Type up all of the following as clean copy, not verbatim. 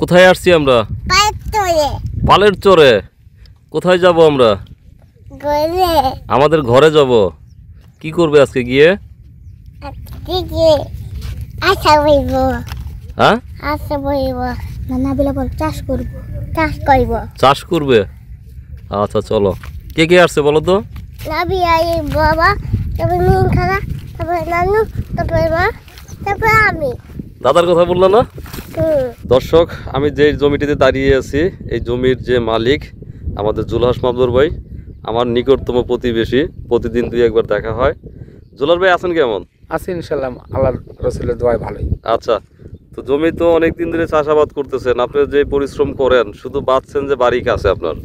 কোথায় আসছি আমরা? পালের চরে। কোথায় যাব আমরা? আমাদের ঘরে যাব। কি করবে আজকে গিয়ে? হ্যাঁ, চাষ করবে। আচ্ছা চলো। কে কে আসছে বলো তো? বাবা, আমি। দাদার কথা বললো না? দর্শক, আমি যে জমিটিতে দাঁড়িয়ে আছি এই জমির যে মালিক আমাদের জুলহাস মাবদুর ভাই, আমার নিকটতম প্রতিবেশী। প্রতিদিন দুই একবার দেখা হয়। জুলহাস ভাই আছেন কেমন? আছি ইনশাল্লাহ, আল্লাহর রাসূলের দোয়ায় ভালোই। আচ্ছা, তো জমি তো অনেকদিন ধরে চাষাবাদ করতেছেন। আপনি যে পরিশ্রম করেন, শুধু বাঁচছেন যে বাড়ির কাছে আপনার।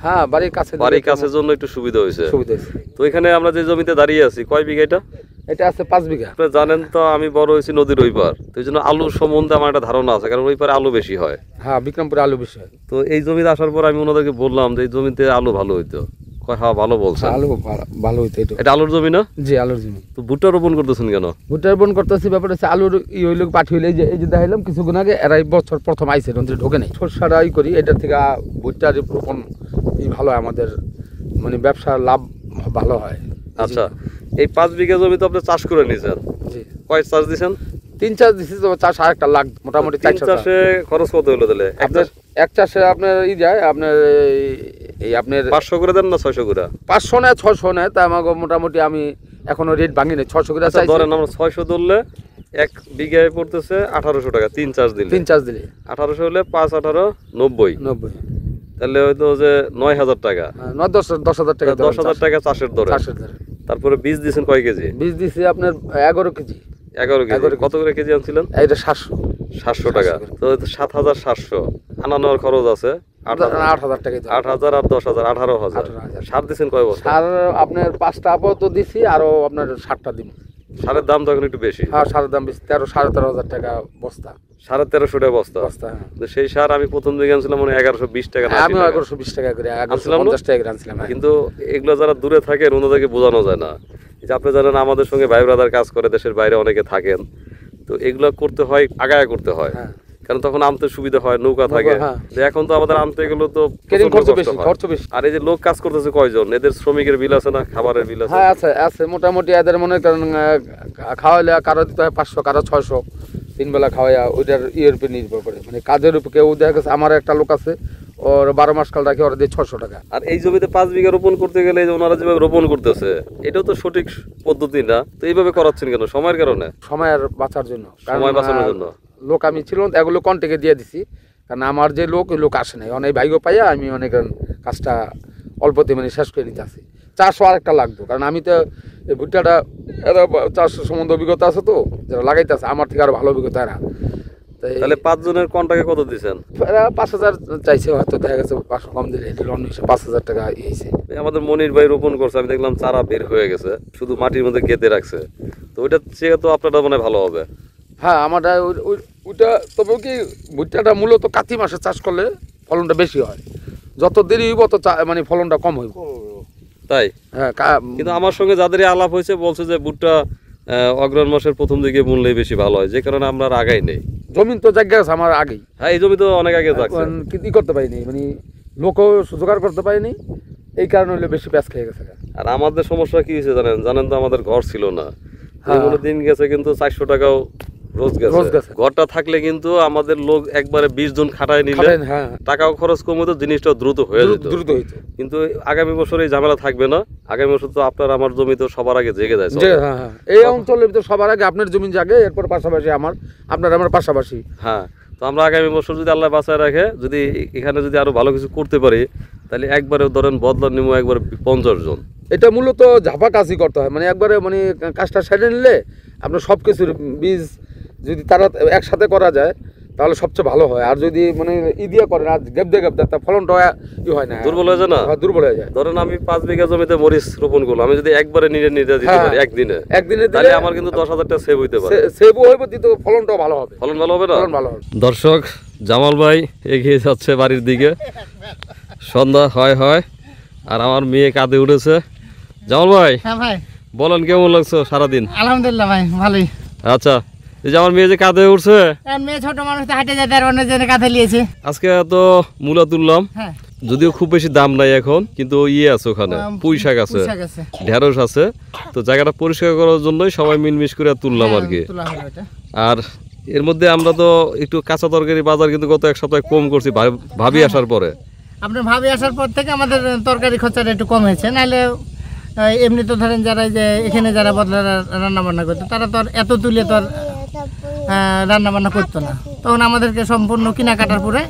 হ্যাঁ, বাড়ির কাছের জন্য একটু সুবিধা হয়েছে। সুবিধা। তো এখানে আমরা যে জমিতে দাঁড়িয়ে আছি, কয় বিঘা এটা? এটা আছে 5 বিঘা। আপনি জানেন তো আমি বড় হয়েছি নদীর ওই পার, তো এই জন্য আলু সম্বন্ধে আমার একটা ধারণা আছে, কারণ ওই পারে আলু বেশি হয়। হ্যাঁ, বিক্রমপুরে আলু বেশি হয়। তো এই জমিতে আসার পর আমি ওনাদেরকে বললাম যে এই জমিতে আলু ভালো হইতো। কয় হ্যাঁ ভালো বলছে। আলু ভালো হইতো। এটা আলুর জমি না? জি, আলুর জমি। তো ভুট্টা রোপণ করতেছেন কেন? ভুট্টা রোপণ করতেছি, ব্যাপার হচ্ছে আলুর হইল পাঠি হইলে এই যে দেখাইলাম কিছুক্ষণ আগে, এরাই বছর প্রথম আইসে রন্ধ্রে ঢোকে নেই। সরষাটা করি, এটার থেকে ভুট্টা রোপণ ভালো হয় আমাদের, মানে ব্যবসার লাভ ভালো হয়। আচ্ছা, এই 5 বিঘা জমি তো আপনি চাষ করে নিয়েছেন। জি। কয় চাষ দিয়েছেন? 3 চাষ দিচ্ছি। তো চাষ আরেকটা লাখ, মোটামুটি 3 চাষে খরচ কত হলো তাহলে? এক চাষে আপনার যায় আপনার এই আপনার 500 করে দেন না 600 করে? 500 নেয়, 600 নেয়। তা আমাকে মোটামুটি আমি এখনো রেট ভাঙি নাই, 600 করে চাই। ধরেন আমরা 600 ধরলে 1 বিঘায় পড়তেছে 1800 টাকা। 3 চাষ দিলে 1800 হলে 5 18 90। তাহলে হয়তো যে 9000 টাকা, 10,000 টাকা, 10,000 টাকা চাষের দরে। তারপরে বীজ দিয়েছেন কয় কেজি? বীজ দিছি আপনার 11 কেজি। 11 কেজি। কত করে কেজি আনছিলেন? এটা 700 টাকা। তো 7,700 আনানোর খরচ আছে 8,000 টাকা। 8,000 আর 10,000 18,000। সার দিচ্ছেন কয় বছর? সার আপনার 5টা আপাতত দিছি, আরো আপনার 7টা দিব। সারের দাম তো এখন একটু বেশি। হ্যাঁ, সারের দাম বেশি। 13,500 টাকা বস্তা। 1350 টাকা বস্তা। তো সেই সার আমি প্রথম দিকে আনছিলাম মানে 1120 টাকা। আমি 1120 টাকা করে, 1150 টাকা করে আনছিলাম। কিন্তু এগুলো যারা দূরে থাকে ওনাদেরকে বোঝানো যায় না। যে আপনি জানেন আমাদের সঙ্গে ভাই ব্রাদার কাজ করে, দেশের বাইরে অনেকে থাকেন, তো এগুলো করতে হয় আগায় করতে হয়, কারণ তখন আনতে সুবিধা হয়, নৌকা থাকে। এখন তো আমাদের আনতে গেলে তো খরচ বেশি। আর এই যে লোক কাজ করতেছে কয়জন, এদের শ্রমিকের বিল আছে না, খাবারের বিল আছে? হ্যাঁ, আছে মোটামুটি। এদের মনে করেন খাওয়াইলে কারো দিতে হয় 500, কারো 600, 3 বেলা খাওয়াইয়া। ওইটার ইয়ের উপর নির্ভর করে, মানে কাজের উপর। কেউ দেখা গেছে, আমার একটা লোক আছে, ওর 12 মাস কাল রাখে, ওরা দিয়ে 600 টাকা। আর এই জমিতে 5 বিঘা রোপণ করতে গেলে ওনারা যেভাবে রোপণ করতেছে, এটাও তো সঠিক পদ্ধতি না। তো এইভাবে করাচ্ছেন কেন? সময়ের কারণে? সময়ের বাঁচার জন্য, সময় বাঁচানোর জন্য। লোক আমি ছিল, এগুলো কন্টেকে দিয়ে দিছি, কারণ আমার যে লোক, ওই লোক আসে নাই। অনেক ভাইগো পাইয়া আমি অনেক কাজটা অল্পতে মানে শেষ করে নিতে আসি। চাষও আরেকটা লাগতো, কারণ আমি তো এই ভুট্টাটা, এরা চাষ সম্বন্ধে অভিজ্ঞতা আছে, তো যারা লাগাইতে আছে আমার থেকে আরো ভালো অভিজ্ঞতা এরা। তাহলে 5 জনের কন্টাকে কত দিচ্ছেন? এরা 5,000 চাইছে, হয়তো দেখা গেছে 500 কম দিলে লোন নিয়েছে, 5,000 টাকা ইয়েছে। আমাদের মনির ভাই রোপণ করছে, আমি দেখলাম চারা বের হয়ে গেছে, শুধু মাটির মধ্যে গেঁথে রাখছে। তো ওইটা চেয়ে তো আপনারটা মনে ভালো হবে। হ্যাঁ, আমারটা ওইটা। তবে কি, ভুট্টাটা মূলত কাতি মাসে চাষ করলে ফলনটা বেশি হয়। যত দেরি হইব তত মানে ফলনটা কম হইব। তাই? হ্যাঁ। কিন্তু আমার সঙ্গে যাদের আলাপ হয়েছে বলছে যে ভুট্টা অগ্রহণ মাসের প্রথম দিকে বুনলে বেশি ভালো হয়, যে কারণে আমরা আর আগাই নেই। জমিন তো জায়গা আছে আমার আগেই। হ্যাঁ, এই জমি তো অনেক আগে যাচ্ছে, কি করতে পারিনি, মানে লোকও জোগাড় করতে পারিনি। এই কারণে হলে বেশি প্যাঁচ খেয়ে গেছে। আর আমাদের সমস্যা কি হয়েছে জানেন তো, আমাদের ঘর ছিল না। দিন গেছে কিন্তু 400 টাকাও রোজ গেছে। ঘরটা থাকলে কিন্তু আমাদের লোক একবারে 20 জন খাটায় নিলে টাকাও খরচ কম হতো, জিনিসটা দ্রুত হয়ে যেত। কিন্তু আগামী বছর এই ঝামেলা থাকবে না। আগামী বছর তো আপনার আমার জমি তো সবার আগে জেগে যায়। এই অঞ্চলের ভিতরে সবার আগে আপনার জমি জাগে, এরপর পাশাপাশি আপনার পাশাপাশি। হ্যাঁ, তো আমরা আগামী বছর যদি আল্লাহ বাঁচায় রাখে, যদি এখানে যদি আরো ভালো কিছু করতে পারি, তাহলে একবারে ধরেন বদলা নিব একবার 50 জন। এটা মূলত ঝাপা কাজই করতে হয়, মানে একবারে মানে কাজটা সেরে নিলে আপনার সব কিছুর বীজ যদি তারা একসাথে করা যায় তাহলে সবচেয়ে ভালো হয়। আর যদি মানে দিয়ে করেন আর গ্যাপ তা ফলনটা হয় না, দুর্বল হয়ে যায় না। দুর্বল হয়ে যায়। ধরেন আমি 5 বিঘা জমিতে মরিচ রোপণ করলাম, আমি যদি একবারে নিয়ে দিতে পারি একদিনে তাহলে আমার কিন্তু 10,000 টাকা সেভ হইতে পারে। সেভ হইবে, কিন্তু ফলনটাও ভালো হবে। ফলন ভালো হবে না? ফলন ভালো হবে। দর্শক, জামাল ভাই এগিয়ে যাচ্ছে বাড়ির দিকে। সন্ধ্যা হয় আর আমার মেয়ে কাঁদে উঠেছে। জামাল ভাই, হ্যাঁ ভাই বলেন কেমন লাগছে সারাদিন? আলহামদুলিল্লাহ ভাই, ভালোই। আচ্ছা, এই যে আমার মেয়ে যে কাঁধে উঠছে, মেয়ে ছোট মানুষ তো হাঁটে যেতে আর অন্য জনে কাঁধে নিয়েছে। আজকে তো মূলা তুললাম, হ্যাঁ যদিও খুব বেশি দাম নাই এখন, কিন্তু ইয়ে আছে ওখানে, পুঁই শাক আছে, ঢেঁড়স আছে। তো জায়গাটা পরিষ্কার করার জন্যই সবাই মিলমিশ করে তুললাম আর কি। আর এর মধ্যে আমরা তো একটু কাঁচা তরকারি বাজার কিন্তু গত এক সপ্তাহে কম করছি ভাবি আসার পরে। আপনার ভাবি আসার পর থেকে আমাদের তরকারি খরচাটা একটু কম হয়েছে, নাহলে এমনি তো ধরেন যারা যে এখানে যারা বদলা রান্না বান্না করতো তারা তো আর এত তুলে তো আর রান্না বান্না করতো না, তখন আমাদেরকে সম্পূর্ণ কেনাকাটার পরে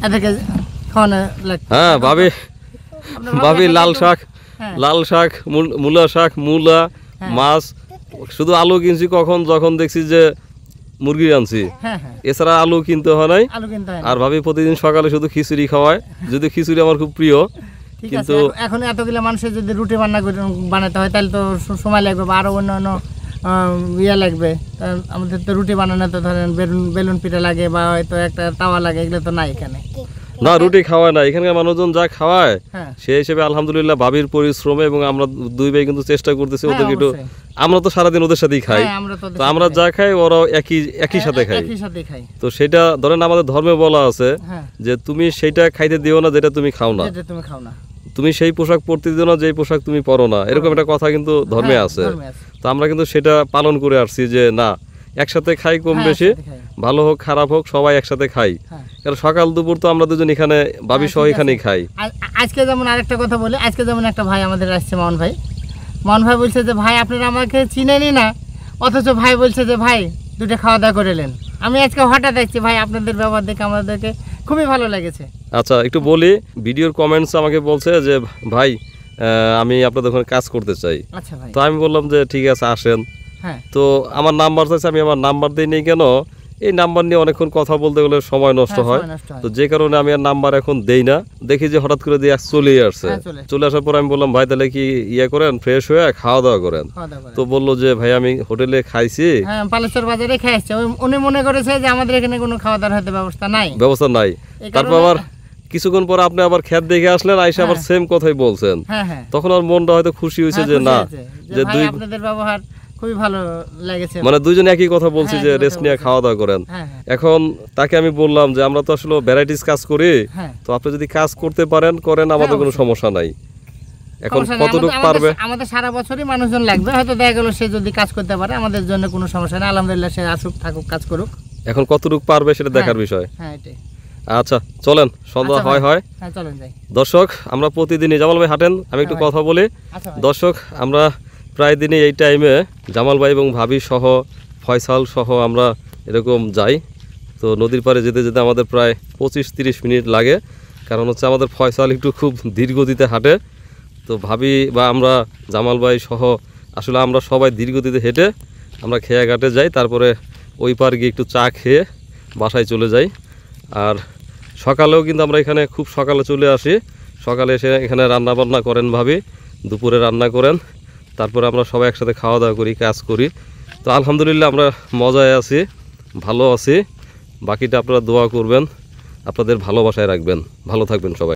এদেরকে খাওয়ানো লাগতো। হ্যাঁ ভাবি লাল শাক, মূলা শাক, মূলা, মাছ, শুধু আলু কিনছি কখন যখন দেখছি যে মুরগি আনছি, এছাড়া আলু কিনতে হয় নাই। আর ভাবি প্রতিদিন সকালে শুধু খিচুড়ি খাওয়ায়, যদি খিচুড়ি আমার খুব প্রিয়। কিন্তু এখন এতগুলো মানুষের যদি রুটি বানাতে হয় তাহলে তো সময় লাগবে বা আরো অন্য ইয়ে লাগবে। আমাদের তো রুটি বানানো তো ধরেন বেলুন পিঠা লাগে বা হয়তো একটা তাওয়া লাগে, এগুলো তো নাই এখানে। না রুটি খাওয়ায় না, এখানকার মানুষজন যা খাওয়ায় সেই হিসেবে আলহামদুলিল্লাহ ভাবির পরিশ্রমে এবং আমরা দুই ভাই কিন্তু চেষ্টা করতেছি ওদেরকে একটু, আমরা তো সারাদিন ওদের সাথেই খাই, তো আমরা যা খাই ওরাও একই সাথে খাই। তো সেটা ধরেন আমাদের ধর্মে বলা আছে যে তুমি সেইটা খাইতে দিও না যেটা তুমি খাও না, তুমি সেই পোশাক পরতে দিও না যে পোশাক তুমি পরো না, এরকম একটা কথা কিন্তু ধর্মে আছে। তো আমরা কিন্তু সেটা পালন করে আসছি যে না একসাথে খাই, কম বেশি ভালো হোক খারাপ হোক সবাই একসাথে খাই। কারণ সকাল দুপুর তো আমরা দুজন এখানে ভাবি সহ এখানেই খাই। আজকে যেমন আরেকটা কথা বলি, আজকে যেমন একটা ভাই আমাদের আসছে, মামুন ভাই বলছে যে ভাই আপনারা আমাকে চিনেনি না, অথচ ভাই বলছে যে ভাই দুটো খাওয়া দাওয়া করে নেন। আমি আজকে হঠাৎ দেখছি ভাই আপনাদের ব্যবহার দেখে আমাদেরকে খুবই ভালো লেগেছে। আচ্ছা একটু বলি, ভিডিওর কমেন্টস আমাকে বলছে যে ভাই আমি আপনাদের ওখানে কাজ করতে চাই। আচ্ছা ভাই, তো আমি বললাম যে ঠিক আছে আসেন। তো আমার নাম্বার চাইছে, আমি আমার নাম্বার দিই নেই, কেন এই নাম্বার নিয়ে অনেকক্ষণ কথা বলতে গেলে সময় নষ্ট হয়, তো যে কারণে আমি আর নাম্বার এখন দেই না। দেখি যে হঠাৎ করে দিয়ে চলেই আসছে, চলে আসার পর আমি বললাম ভাই তাহলে কি ইয়ে করেন, ফ্রেশ হয়ে খাওয়া দাওয়া করেন। তো বললো যে ভাই আমি হোটেলে খাইছি, পালেশ্বর বাজারে খাইছি। উনি মনে করেছে যে আমাদের এখানে কোনো খাওয়া দাওয়ার হয়তো ব্যবস্থা নাই। তারপর আবার কিছুক্ষণ পর আপনি আবার খেত দেখে আসলেন, আইসা আবার সেম কথাই বলছেন। তখন আর মনটা হয়তো খুশি হয়েছে যে না, যে দুই আপনাদের ব্যবহার খুবই ভালো লেগেছে, মানে দুইজন একই কথা বলছি যে রেস্ট নিয়ে খাওয়া দাওয়া করেন। এখন তাকে আমি বললাম যে আমরা তো আসলে ভ্যারাইটিস কাজ করি, তো আপনি যদি কাজ করতে পারেন করেন, আমাদের কোনো সমস্যা নাই। এখন কতটুকু পারবে, আমাদের সারা বছরই মানুষজন লাগবে, হয়তো দেখা গেল সে যদি কাজ করতে পারে আমাদের জন্য কোনো সমস্যা নেই, আলহামদুলিল্লাহ সে আসুক থাকুক কাজ করুক। এখন কতটুকু পারবে সেটা দেখার বিষয়। এটাই। আচ্ছা চলেন, সন্ধ্যা হয় চলেন যাই। দর্শক আমরা প্রতিদিনই জামাল ভাই হাঁটেন, আমি একটু কথা বলি। দর্শক আমরা প্রায় দিনই এই টাইমে জামাল ভাই এবং ভাবি সহ ফয়সাল সহ আমরা এরকম যাই। তো নদীর পাড়ে যেতে যেতে আমাদের প্রায় 25-30 মিনিট লাগে, কারণ হচ্ছে আমাদের ফয়সাল একটু খুব ধীর গতিতে হাঁটে। তো ভাবি বা আমরা জামাল ভাই সহ আসলে আমরা সবাই ধীর গতিতে হেঁটে আমরা খেয়াঘাটে যাই, তারপরে ওই পার গিয়ে একটু চা খেয়ে বাসায় চলে যাই। আর সকালেও কিন্তু আমরা এখানে খুব সকালে চলে আসি, সকালে এসে এখানে রান্না বান্না করেন ভাবি, দুপুরে রান্না করেন, তারপরে আমরা সবাই একসাথে খাওয়া দাওয়া করি, কাজ করি। তো আলহামদুলিল্লাহ আমরা মজায় আছি, ভালো আছি। বাকিটা আপনারা দোয়া করবেন, আপনাদের ভালোবাসায় রাখবেন। ভালো থাকবেন সবাই।